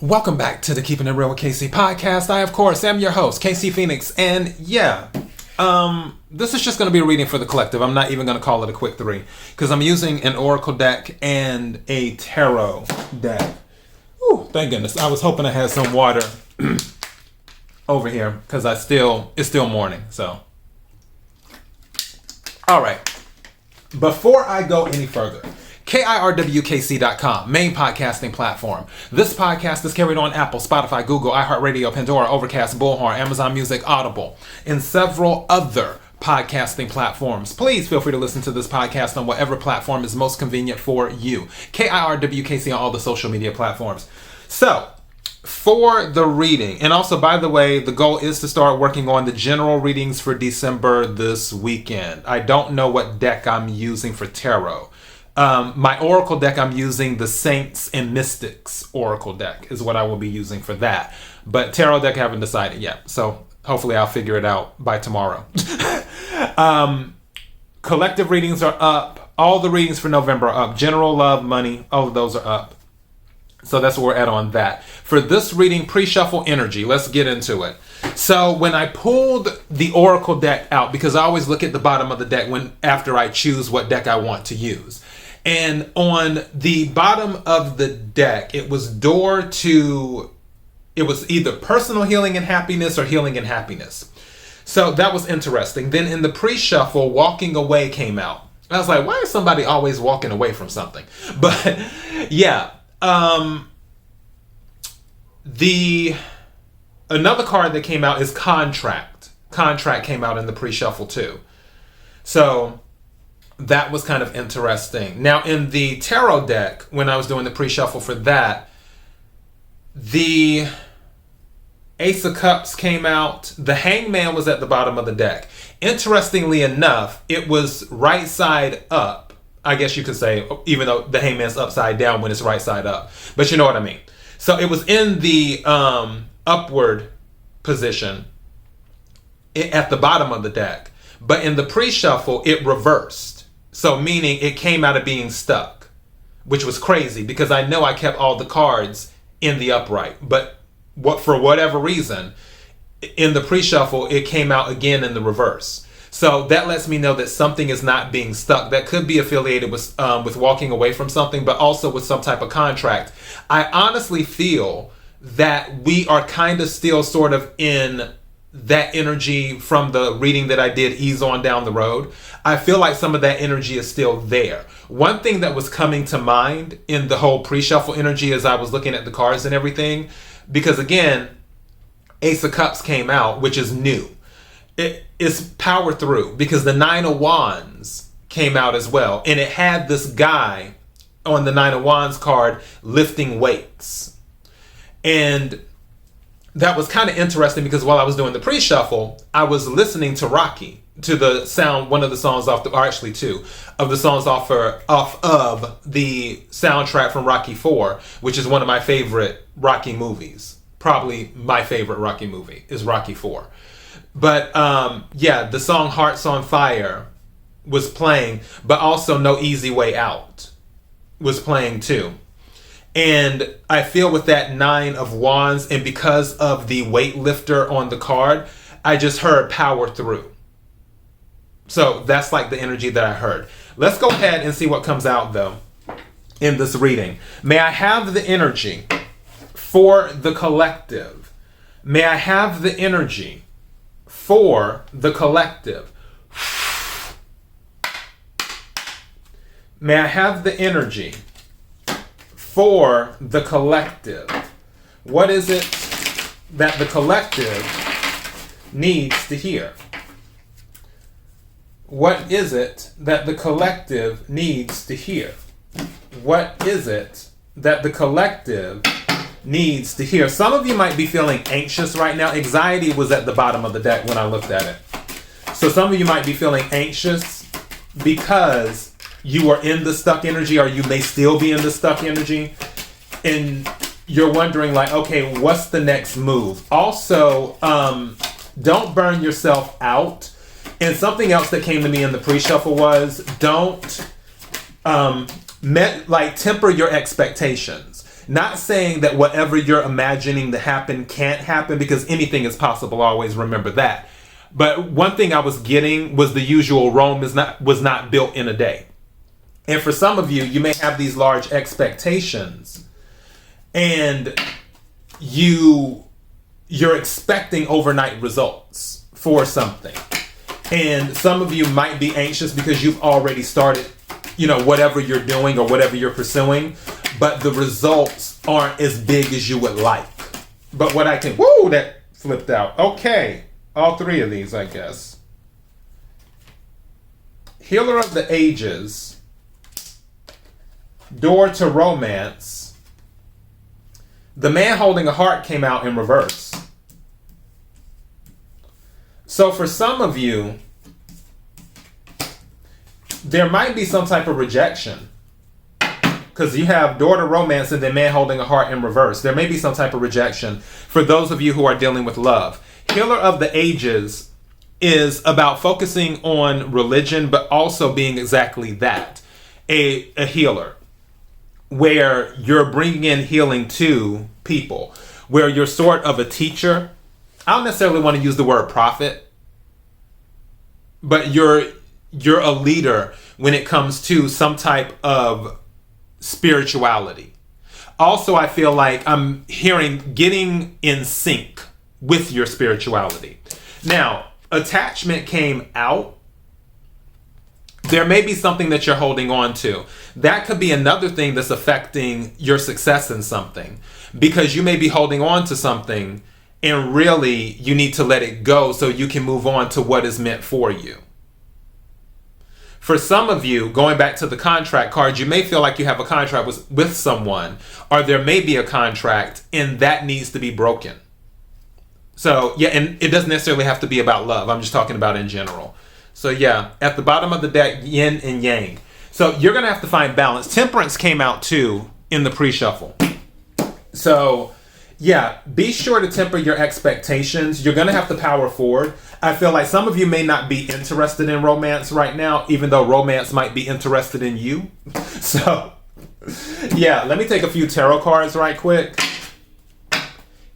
Welcome back to the Keeping It Real with KC podcast. I, of course, am your host, KC Phoenix. And this is just going to be a reading for the collective. I'm not even going to call it a quick 3 because I'm using an Oracle deck and a Tarot deck. Ooh, thank goodness. I was hoping I had some water over here because it's still morning. So, all right. Before I go any further, KIRWKC.com, main podcasting platform. This podcast is carried on Apple, Spotify, Google, iHeartRadio, Pandora, Overcast, Bullhorn, Amazon Music, Audible, and several other podcasting platforms. Please feel free to listen to this podcast on whatever platform is most convenient for you. KIRWKC on all the social media platforms. So, for the reading, and also, by the way, the goal is to start working on the general readings for December this weekend. I don't know what deck I'm using for tarot. My Oracle deck, I'm using the Saints and Mystics Oracle deck is what I will be using for that. But Tarot deck, I haven't decided yet. So hopefully I'll figure it out by tomorrow. Collective readings are up. All the readings for November are up. General, love, money, all of those are up. So that's where we're at on that. For this reading, pre-shuffle energy, let's get into it. So when I pulled the Oracle deck out, because I always look at the bottom of the deck after I choose what deck I want to use. And on the bottom of the deck, it was either personal healing and happiness or healing and happiness. So that was interesting. Then in the pre-shuffle, walking away came out. I was like, why is somebody always walking away from something? But yeah, another card that came out is contract. Contract came out in the pre-shuffle too. So that was kind of interesting. Now, in the tarot deck, when I was doing the pre-shuffle for that, the Ace of Cups came out. The Hangman was at the bottom of the deck. Interestingly enough, it was right side up, I guess you could say, even though the Hangman's upside down when it's right side up. But you know what I mean. So it was in the upward position at the bottom of the deck. But in the pre-shuffle, it reversed. So meaning it came out of being stuck, which was crazy because I know I kept all the cards in the upright. But for whatever reason, in the pre-shuffle, it came out again in the reverse. So that lets me know that something is not being stuck. That could be affiliated with walking away from something, but also with some type of contract. I honestly feel that we are kind of still sort of in that energy from the reading that I did ease on down the road. I feel like some of that energy is still there. One thing that was coming to mind in the whole pre-shuffle energy as I was looking at the cards and everything, because again, Ace of Cups came out, which is new. It is power through because the Nine of Wands came out as well. And it had this guy on the Nine of Wands card lifting weights. And that was kind of interesting because while I was doing the pre-shuffle, I was listening to Rocky, to the sound, one of the songs off the, or actually two of the songs off of the soundtrack from Rocky 4, which is one of my favorite Rocky movies. Probably my favorite Rocky movie is Rocky 4. But yeah, the song Hearts on Fire was playing, but also No Easy Way Out was playing too. And I feel with that Nine of Wands, and because of the weightlifter on the card, I just heard power through. So that's like the energy that I heard. Let's go ahead and see what comes out though in this reading. May I have the energy for the collective? May I have the energy for the collective? May I have the energy for the collective? What is it that the collective needs to hear? What is it that the collective needs to hear? What is it that the collective needs to hear? Some of you might be feeling anxious right now. Anxiety was at the bottom of the deck when I looked at it. So some of you might be feeling anxious because you are in the stuck energy, or you may still be in the stuck energy, and you're wondering like, okay, what's the next move? Also, don't burn yourself out. And something else that came to me in the pre-shuffle was don't temper your expectations. Not saying that whatever you're imagining to happen can't happen, because anything is possible. Always remember that. But one thing I was getting was the usual Rome was not built in a day. And for some of you, you may have these large expectations, and you're expecting overnight results for something. And some of you might be anxious because you've already started, whatever you're doing or whatever you're pursuing, but the results aren't as big as you would like. But what I can, that flipped out. Okay. All three of these, I guess. Healer of the Ages. Door to Romance. The Man Holding a Heart came out in reverse. So for some of you, there might be some type of rejection. Because you have Door to Romance and then Man Holding a Heart in reverse. There may be some type of rejection for those of you who are dealing with love. Healer of the Ages is about focusing on religion, but also being exactly that, a healer, where you're bringing in healing to people, where you're sort of a teacher. I don't necessarily want to use the word prophet, but you're a leader when it comes to some type of spirituality. Also, I feel like I'm hearing getting in sync with your spirituality. Now, attachment came out. There may be something that you're holding on to. That could be another thing that's affecting your success in something, because you may be holding on to something and really you need to let it go so you can move on to what is meant for you. For some of you, going back to the contract card, you may feel like you have a contract with someone, or there may be a contract and that needs to be broken. So, yeah, and it doesn't necessarily have to be about love. I'm just talking about in general. So, yeah, at the bottom of the deck, yin and yang. So, you're going to have to find balance. Temperance came out, too, in the pre-shuffle. So, yeah, be sure to temper your expectations. You're going to have to power forward. I feel like some of you may not be interested in romance right now, even though romance might be interested in you. So, yeah, let me take a few tarot cards right quick.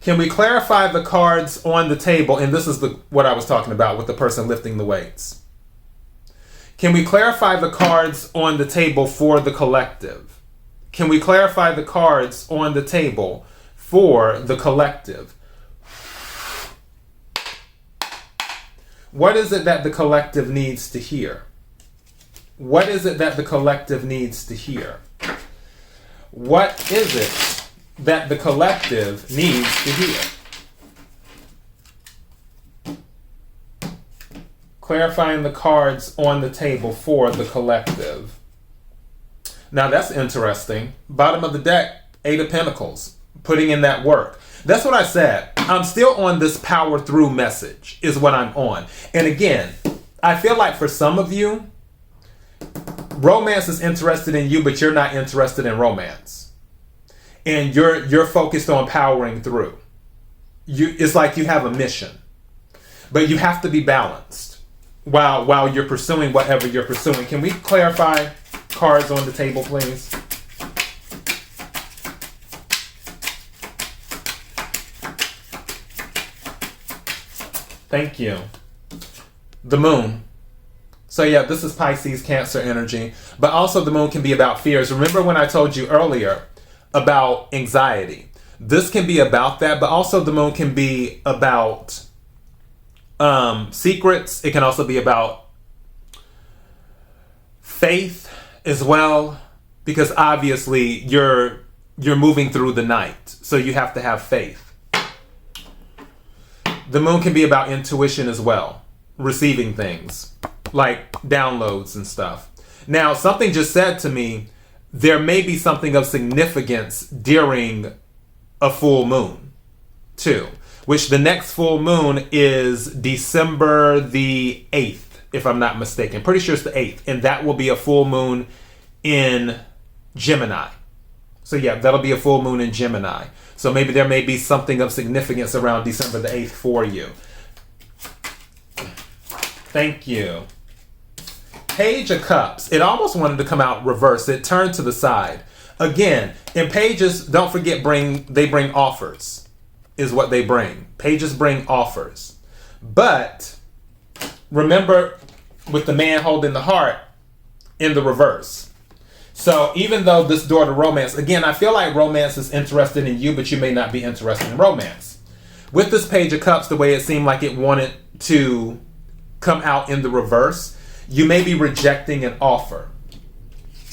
Can we clarify the cards on the table? And this is what I was talking about with the person lifting the weights. Can we clarify the cards on the table for the collective? Can we clarify the cards on the table for the collective? What is it that the collective needs to hear? What is it that the collective needs to hear? What is it that the collective needs to hear? Clarifying the cards on the table for the collective. Now that's interesting. Bottom of the deck, 8 of Pentacles. Putting in that work. That's what I said. I'm still on this power through message is what I'm on. And again, I feel like for some of you, romance is interested in you, but you're not interested in romance. And you're focused on powering through. It's like you have a mission. But you have to be balanced while you're pursuing whatever you're pursuing. Can we clarify cards on the table, please? Thank you. The moon. So yeah, this is Pisces, Cancer energy. But also the moon can be about fears. Remember when I told you earlier about anxiety? This can be about that, but also the moon can be about secrets. It can also be about faith as well, because obviously you're moving through the night, so you have to have faith. The moon can be about intuition as well, receiving things like downloads and stuff. Now, something just said to me, there may be something of significance during a full moon too, which the next full moon is December the 8th, if I'm not mistaken. Pretty sure it's the 8th, and that will be a full moon in Gemini. So yeah, that'll be a full moon in Gemini. So maybe there may be something of significance around December the 8th for you. Thank you. Page of Cups. It almost wanted to come out reverse. It turned to the side. Again, in pages, don't forget they bring offers, is what they bring. Pages bring offers. But remember with the man holding the heart in the reverse. So even though this door to romance, again, I feel like romance is interested in you, but you may not be interested in romance. With this Page of Cups, the way it seemed like it wanted to come out in the reverse, you may be rejecting an offer,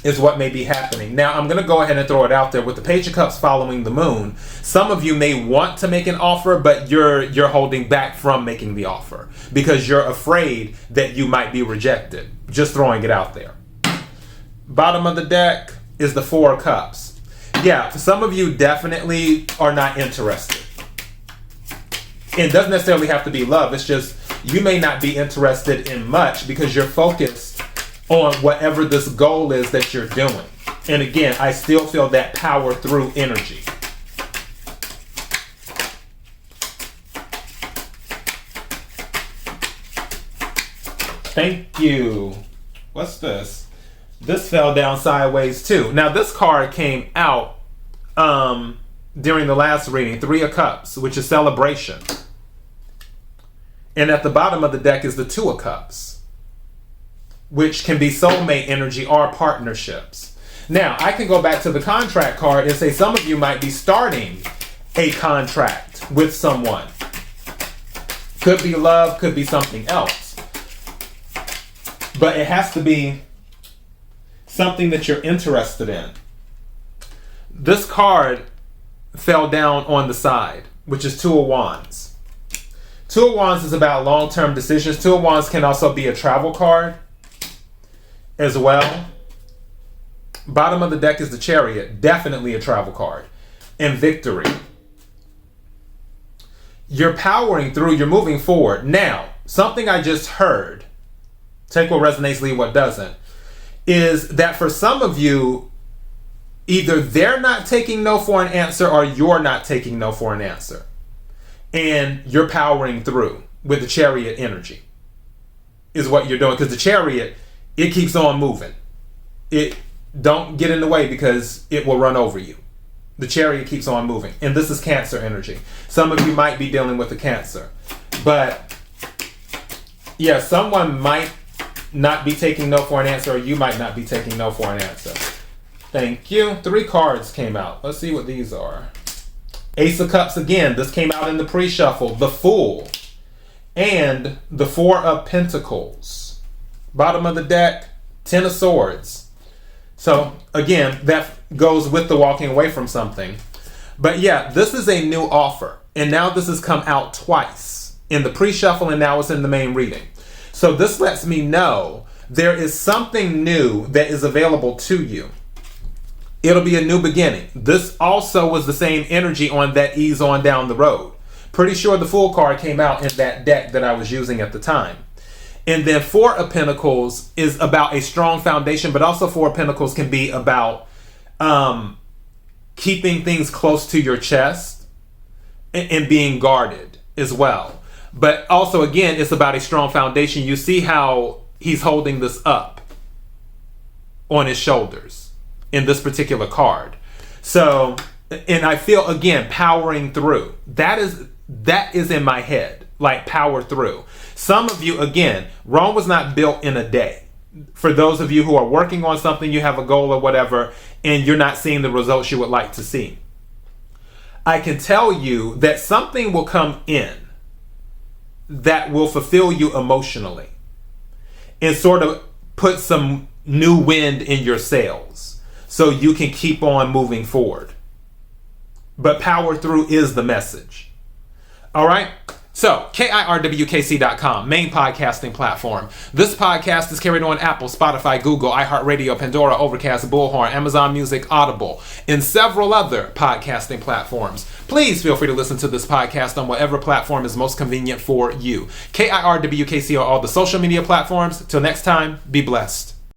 is what may be happening. Now, I'm going to go ahead and throw it out there. With the Page of Cups following the moon, some of you may want to make an offer, but you're holding back from making the offer because you're afraid that you might be rejected. Just throwing it out there. Bottom of the deck is the Four of Cups. Yeah, some of you definitely are not interested. It doesn't necessarily have to be love. It's just you may not be interested in much because you're focused on whatever this goal is that you're doing. And again, I still feel that power through energy. Thank you. What's this? This fell down sideways too. Now this card came out during the last reading, Three of Cups, which is celebration. And at the bottom of the deck is the Two of Cups, which can be soulmate energy or partnerships. Now, I can go back to the contract card and say some of you might be starting a contract with someone. Could be love, could be something else. But it has to be something that you're interested in. This card fell down on the side, which is Two of Wands. Two of Wands is about long-term decisions. Two of Wands can also be a travel card as well. Bottom of the deck is the Chariot. Definitely a travel card. And victory. You're powering through. You're moving forward. Now, something I just heard, take what resonates, leave what doesn't, is that for some of you, either they're not taking no for an answer or you're not taking no for an answer. And you're powering through with the Chariot energy is what you're doing. Because the Chariot, it keeps on moving. It don't get in the way because it will run over you. The Chariot keeps on moving. And this is Cancer energy. Some of you might be dealing with the Cancer. But yeah, someone might not be taking no for an answer, or you might not be taking no for an answer. Thank you. 3 cards came out. Let's see what these are. Ace of Cups again. This came out in the pre-shuffle. The Fool. And the 4 of Pentacles. Bottom of the deck, 10 of Swords. So again, that goes with the walking away from something. But yeah, this is a new offer. And now this has come out twice. In the pre-shuffle and now it's in the main reading. So this lets me know there is something new that is available to you. It'll be a new beginning. This also was the same energy on that ease on down the road. Pretty sure the Fool card came out in that deck that I was using at the time. And then 4 of Pentacles is about a strong foundation, but also 4 of Pentacles can be about keeping things close to your chest and being guarded as well. But also, again, it's about a strong foundation. You see how he's holding this up on his shoulders in this particular card. So, and I feel, again, powering through. That is in my head, like power through. Some of you, again, Rome was not built in a day. For those of you who are working on something, you have a goal or whatever, and you're not seeing the results you would like to see. I can tell you that something will come in that will fulfill you emotionally and sort of put some new wind in your sails so you can keep on moving forward. But power through is the message. All right? So, KIRWKC.com, main podcasting platform. This podcast is carried on Apple, Spotify, Google, iHeartRadio, Pandora, Overcast, Bullhorn, Amazon Music, Audible, and several other podcasting platforms. Please feel free to listen to this podcast on whatever platform is most convenient for you. KIRWKC on all the social media platforms. Till next time, be blessed.